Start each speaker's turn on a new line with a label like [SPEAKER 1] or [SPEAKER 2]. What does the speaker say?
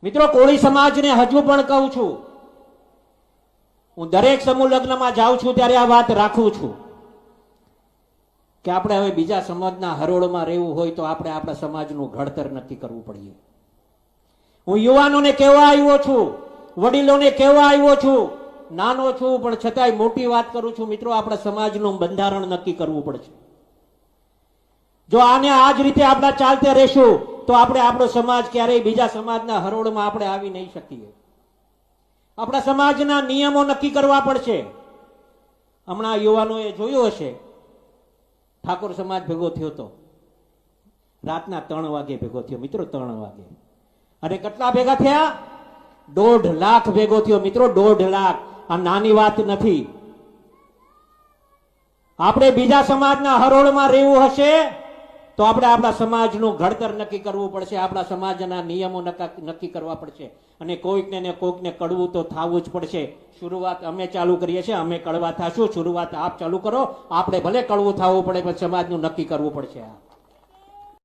[SPEAKER 1] મિત્રો, કોળી સમાજને હજુ પણ કહું છું, હું દરેક સમૂહ લગ્નમાં જાઉં છું ત્યારે આ વાત રાખું છું કે આપણે હવે બીજા સમાજના હરોળમાં રહેવું હોય તો આપણે આપણા સમાજનું ઘડતર નક્કી કરવું પડે. હું યુવાનોને કહેવા આવ્યો છું, વડીલોને કહેવા આવ્યો છું, નાનો છું પણ છતાંય મોટી વાત કરું છું, મિત્રો, આપણા સમાજનું બંધારણ નક્કી કરવું પડશે. જો આને આ જ રીતે આપણે ચાલતે રહેશું તો આપણે આપણો સમાજ ક્યારેય બીજા સમાજના હરોળમાં આપણે આવી નહીં શકીએ. આપણા સમાજના નિયમો નક્કી કરવા પડશે. હમણાં યુવાનોએ જોયું હશે, ઠાકોર સમાજ ભેગો થયો હતો, રાતના 3 વાગે ભેગો થયો. મિત્રો, 3 વાગે. અને કેટલા ભેગા થયા? 1.5 લાખ ભેગો થયો. મિત્રો, 1.5 લાખ. આ નાની વાત નથી. આપણે બીજા સમાજના હરોળમાં રહેવું હશે તો આપણે આપણા સમાજનું ઘડતર નક્કી કરવું પડશે, આપણા સમાજના નિયમો નક્કી કરવા પડશે. અને કોઈકને ને કોઈકને કડવું તો થવું જ પડશે. શરૂઆત અમે ચાલુ કરીએ છીએ, અમે કડવા થશું. શરૂઆત આપ ચાલુ કરો. આપણે ભલે કડવું થવું પડે પણ સમાજનું નક્કી કરવું પડશે.